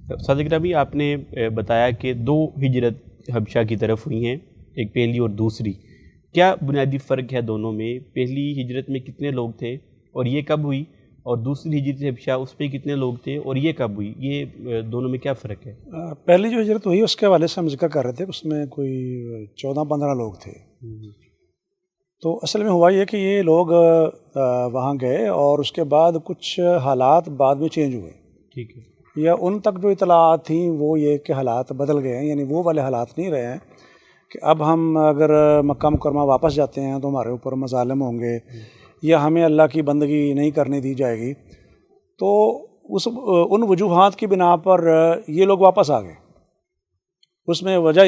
صادق ربی، آپ نے بتایا کہ 2 ہجرت حبشہ کی طرف ہوئی ہیں، ایک پہلی اور دوسری. کیا بنیادی فرق ہے دونوں میں؟ پہلی ہجرت میں کتنے لوگ تھے اور یہ کب ہوئی؟ اور دوسری ہجرت حبشہ اس پہ کتنے لوگ تھے اور یہ کب ہوئی؟ یہ دونوں میں کیا فرق ہے؟ پہلی جو ہجرت ہوئی اس کے حوالے سے ہم ذکر کر رہے تھے، اس میں کوئی 14-15 لوگ تھے. تو اصل میں ہوا یہ کہ یہ لوگ وہاں گئے اور اس کے بعد کچھ حالات بعد میں چینج ہوئے. ٹھیک ہے. یا ان تک جو اطلاعات تھیں وہ یہ کہ حالات بدل گئے ہیں، یعنی وہ والے حالات نہیں رہے ہیں کہ اب ہم اگر مکہ مکرمہ واپس جاتے ہیں تو ہمارے اوپر مظالم ہوں گے یا ہمیں اللہ کی بندگی نہیں کرنے دی جائے گی. تو ان وجوہات کی بنا پر یہ لوگ واپس آ گئے. اس میں وجہ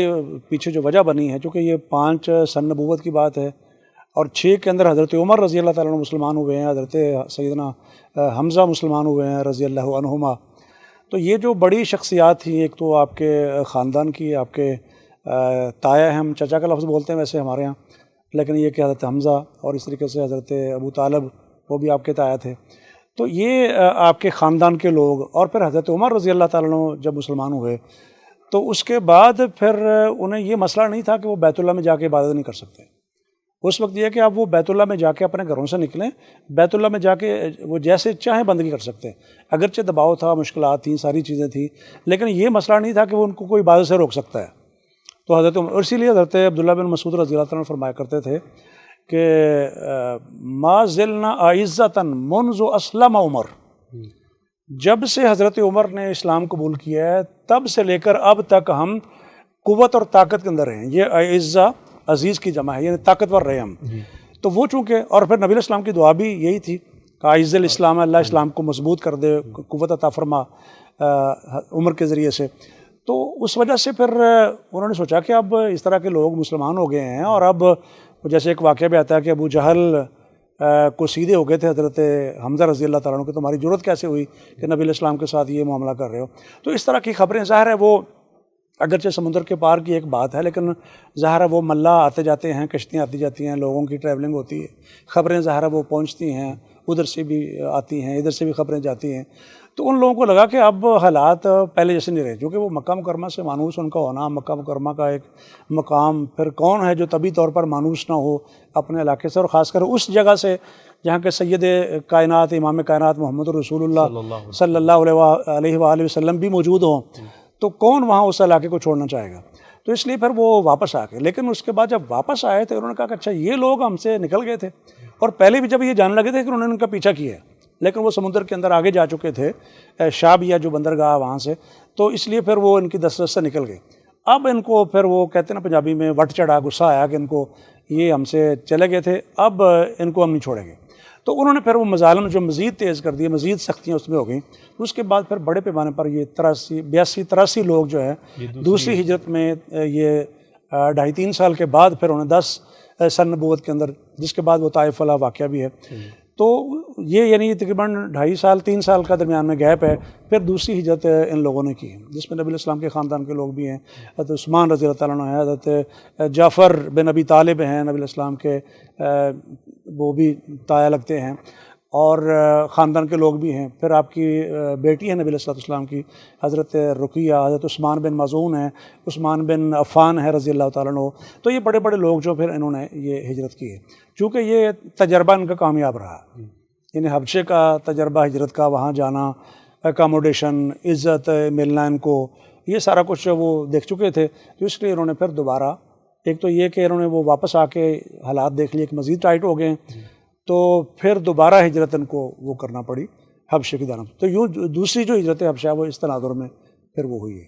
پیچھے جو وجہ بنی ہے، چونکہ یہ 5 سن نبوت کی بات ہے اور 6 کے اندر حضرت عمر رضی اللہ تعالیٰ عنہ مسلمان ہوئے ہیں، حضرت سیدنا حمزہ مسلمان ہوئے ہیں رضی اللہ عنہما. تو یہ جو بڑی شخصیات تھیں، ایک تو آپ کے خاندان کی، آپ کے تایا ہیں، ہم چچا کا لفظ بولتے ہیں ویسے ہمارے ہاں، لیکن یہ کہ حضرت حمزہ اور اس طریقے سے حضرت ابو طالب وہ بھی آپ کے تایا تھے. تو یہ آپ کے خاندان کے لوگ، اور پھر حضرت عمر رضی اللہ تعالیٰ عنہ جب مسلمان ہوئے تو اس کے بعد پھر انہیں یہ مسئلہ نہیں تھا کہ وہ بیت اللہ میں جا کے عبادت نہیں کر سکتے. اس وقت یہ کہ آپ وہ بیت اللہ میں جا کے اپنے گھروں سے نکلیں، بیت اللہ میں جا کے وہ جیسے چاہیں بندگی کر سکتے ہیں. اگرچہ دباؤ تھا، مشکلات تھیں، ساری چیزیں تھیں، لیکن یہ مسئلہ نہیں تھا کہ وہ ان کو کوئی عبادت سے روک سکتا ہے. تو حضرت عمر، اسی لیے حضرت عبداللہ بن مسعود رضی اللہ عنہ فرمایا کرتے تھے کہ ما زلنا اعزۃ منذ اسلم عمر. جب سے حضرت عمر نے اسلام قبول کیا ہے تب سے لے کر اب تک ہم قوت اور طاقت کے اندر ہیں. یہ اعزہ عزیز کی جمع ہے، یعنی طاقتور رہے ہم. تو وہ چونکہ، اور پھر نبی الاسلام کی دعا بھی یہی تھی کہ اعز الاسلام، اللہ اسلام کو مضبوط کر دے، قوت عطا فرما عمر کے ذریعے سے. تو اس وجہ سے پھر انہوں نے سوچا کہ اب اس طرح کے لوگ مسلمان ہو گئے ہیں، اور اب جیسے ایک واقعہ بھی آتا ہے کہ ابو جہل کو سیدھے ہو گئے تھے حضرت حمزہ رضی اللہ تعالیٰ عنہ کہ تمہاری ضرورت کیسے ہوئی کہ نبی الاسلام کے ساتھ یہ معاملہ کر رہے ہو. تو اس طرح کی خبریں، ظاہر ہے وہ اگرچہ سمندر کے پار کی ایک بات ہے، لیکن ظاہر ہے وہ ملاح آتے جاتے ہیں، کشتیاں آتی جاتی ہیں، لوگوں کی ٹریولنگ ہوتی ہے، خبریں ظاہر ہے وہ پہنچتی ہیں، ادھر سے بھی آتی ہیں، ادھر سے بھی خبریں جاتی ہیں. تو ان لوگوں کو لگا کہ اب حالات پہلے جیسے نہیں رہے، کیونکہ وہ مکہ مکرمہ سے مانوس ان کا ہونا، مکہ مکرمہ کا ایک مقام، پھر کون ہے جو طبی طور پر مانوس نہ ہو اپنے علاقے سے، اور خاص کر اس جگہ سے جہاں کہ سید کائنات، امام کائنات محمد رسول اللہ صلی اللہ علیہ وآلہ وسلم بھی موجود ہوں، تو کون وہاں اس علاقے کو چھوڑنا چاہے گا. تو اس لیے پھر وہ واپس آ گئے. لیکن اس کے بعد جب واپس آئے تو انہوں نے کہا کہ اچھا یہ لوگ ہم سے نکل گئے تھے، اور پہلے بھی جب یہ جاننے لگے تھے کہ انہوں نے ان کا پیچھا کیا ہے، لیکن وہ سمندر کے اندر آگے جا چکے تھے، شابیہ جو بندرگاہ وہاں سے، تو اس لیے پھر وہ ان کی دسترس سے نکل گئے. اب ان کو پھر وہ کہتے ہیں نا پنجابی میں وٹ چڑھا، غصہ آیا کہ ان کو یہ ہم سے چلے گئے تھے، اب ان کو ہم نہیں چھوڑیں گے. تو انہوں نے پھر وہ مظالم جو مزید تیز کر دیے، مزید سختیاں اس میں ہو گئیں. اس کے بعد پھر بڑے پیمانے پر یہ 82-83 لوگ جو ہے دوسری ہجرت میں، یہ 2.5-3 سال کے بعد پھر انہیں 10 سن نبوت کے اندر، جس کے بعد وہ طائف والا واقعہ بھی ہے. تو یہ یعنی تقریباً 2.5-3 سال کا درمیان میں گیپ ہے. پھر دوسری ہجرت ان لوگوں نے کی ہے، جس میں نبی الاسلام کے خاندان کے لوگ بھی ہیں، حضرت عثمان رضی اللہ تعالیٰ عنہ ہیں، حضرت جعفر بن ابی طالب ہیں نبی الاسلام کے، وہ بھی تایا لگتے ہیں، اور خاندان کے لوگ بھی ہیں. پھر آپ کی بیٹی ہے نبی علیہ السلام کی حضرت رقیہ، حضرت عثمان بن مظعون ہیں، عثمان بن عفان ہے رضی اللہ تعالیٰ عنہ. تو یہ بڑے بڑے لوگ جو پھر انہوں نے یہ ہجرت کی ہے، چونکہ یہ تجربہ ان کا کامیاب رہا. یعنی حبشے کا تجربہ ہجرت کا، وہاں جانا، اکاموڈیشن، عزت ملنا، ان کو یہ سارا کچھ وہ دیکھ چکے تھے. تو اس لیے انہوں نے پھر دوبارہ، ایک تو یہ کہ انہوں نے وہ واپس آ کے حالات دیکھ لیے کہ مزید ٹائٹ ہو گئے، تو پھر دوبارہ ہجرت ان کو وہ کرنا پڑی حبشے کی جانب. تو یوں دوسری جو ہجرت حبشہ وہ اس تناظر میں پھر وہ ہوئی ہے.